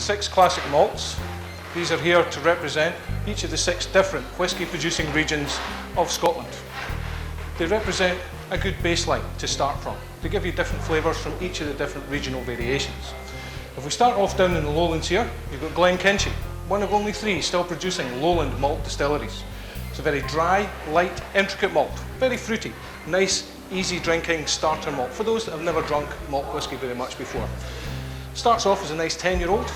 6 classic malts. These are here to represent each of the 6 different whisky producing regions of Scotland. They represent a good baseline to start from. They give you different flavours from each of the different regional variations. If we start off down in the lowlands here, you've got Glenkinchie, one of only 3 still producing lowland malt distilleries. It's a very dry, light, intricate malt, very fruity, nice, easy drinking starter malt for those that have never drunk malt whisky very much before. Starts off as a nice 10-year-old,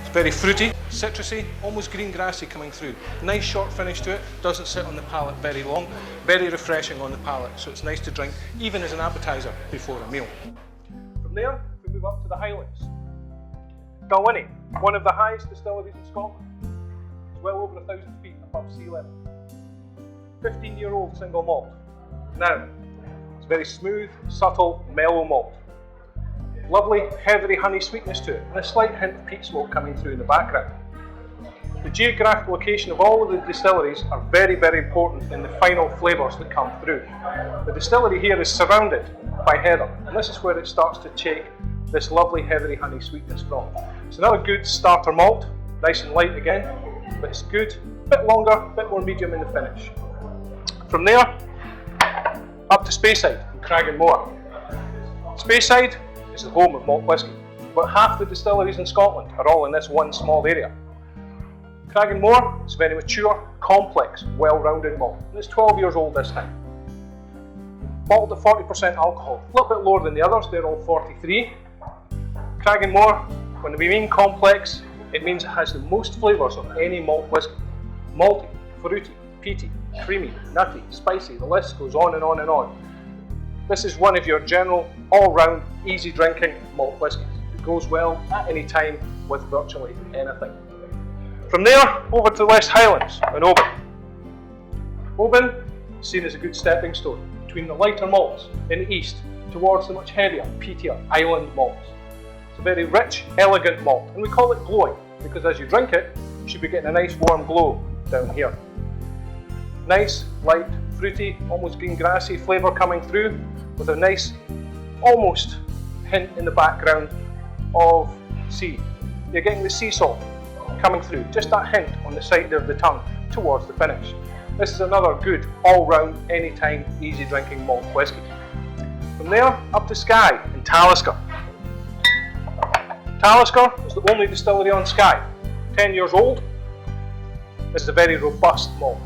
it's very fruity, citrusy, almost green grassy coming through. Nice short finish to it, doesn't sit on the palate very long, very refreshing on the palate, so it's nice to drink even as an appetiser before a meal. From there, we move up to the Highlands. Galwinnie, one of the highest distilleries in Scotland. It's well over 1,000 feet above sea level. 15-year-old single malt. Now, it's very smooth, subtle, mellow malt. Lovely, heavy honey sweetness to it, and a slight hint of peat smoke coming through in the background. The geographic location of all of the distilleries are very, very important in the final flavours that come through. The distillery here is surrounded by heather, and this is where it starts to take this lovely heavy honey sweetness from. It's another good starter malt, nice and light again, but it's good, a bit longer, a bit more medium in the finish. From there, up to Speyside in Cragganmore. Speyside is the home of malt whisky. About half the distilleries in Scotland are all in this one small area. Cragganmore is very mature, complex, well-rounded malt, and it's 12 years old this time. Bottled at 40% alcohol, a little bit lower than the others, they're all 43. Cragganmore, when we mean complex, it means it has the most flavours of any malt whisky. Malty, fruity, peaty, creamy, nutty, spicy, the list goes on and on and on. This is one of your general, all-round, easy drinking malt whiskies. It goes well at any time with virtually anything. From there, over to the West Highlands and Oban. Oban is seen as a good stepping stone between the lighter malts in the east towards the much heavier, peatier island malts. It's a very rich, elegant malt, and we call it glowing because as you drink it, you should be getting a nice warm glow down here. Nice, light, fruity, almost green grassy flavour coming through with a nice, almost hint in the background of sea. You're getting the sea salt coming through, just that hint on the side of the tongue towards the finish. This is another good, all-round, anytime, easy drinking malt whisky. From there, up to Skye in Talisker. Talisker is the only distillery on Skye, 10 years old. This is a very robust malt,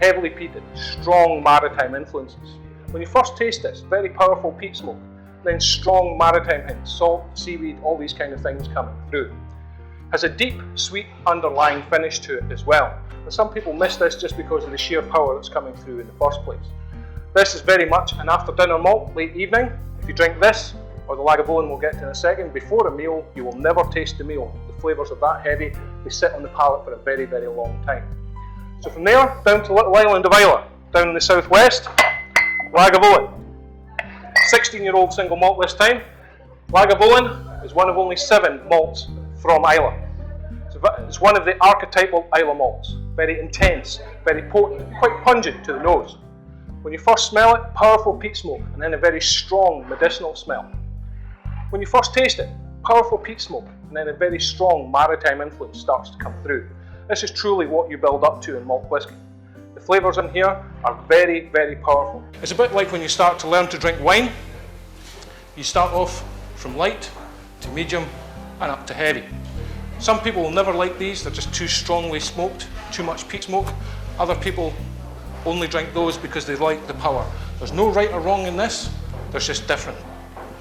heavily peated, strong maritime influences. When you first taste this, very powerful peat smoke, then strong maritime hints, salt, seaweed, all these kind of things coming through. Has a deep, sweet underlying finish to it as well. And some people miss this just because of the sheer power that's coming through in the first place. This is very much an after dinner malt, late evening. If you drink this, or the Lagavulin we'll get to in a second, before a meal, you will never taste the meal. The flavours are that heavy, they sit on the palate for a very, very long time. So from there, down to little island of Islay, down in the southwest, Lagavulin. 16-year-old single malt this time. Lagavulin is one of only 7 malts from Islay. It's one of the archetypal Islay malts. Very intense, very potent, quite pungent to the nose. When you first smell it, powerful peat smoke, and then a very strong medicinal smell. When you first taste it, powerful peat smoke, and then a very strong maritime influence starts to come through. This is truly what you build up to in malt whisky. The flavours in here are very, very powerful. It's a bit like when you start to learn to drink wine. You start off from light to medium and up to heavy. Some people will never like these, they're just too strongly smoked, too much peat smoke. Other people only drink those because they like the power. There's no right or wrong in this, there's just different.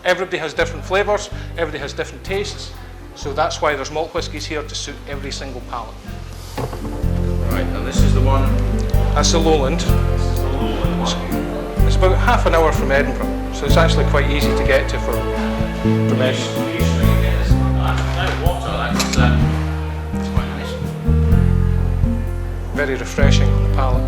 Everybody has different flavours, everybody has different tastes, so that's why there's malt whiskies here to suit every single palate. Right, and this is the one? That's the lowland. This is the lowland one. It's about half an hour from Edinburgh, so it's actually quite easy to get to from Edinburgh. It's quite nice. Very refreshing on the palate.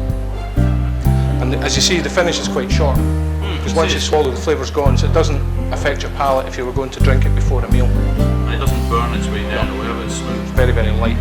And as you see, the finish is quite short. Because once you swallow, the flavour's gone, so it doesn't affect your palate if you were going to drink it before a meal. And it doesn't burn its way down or whatever, it's smooth. Very, very light.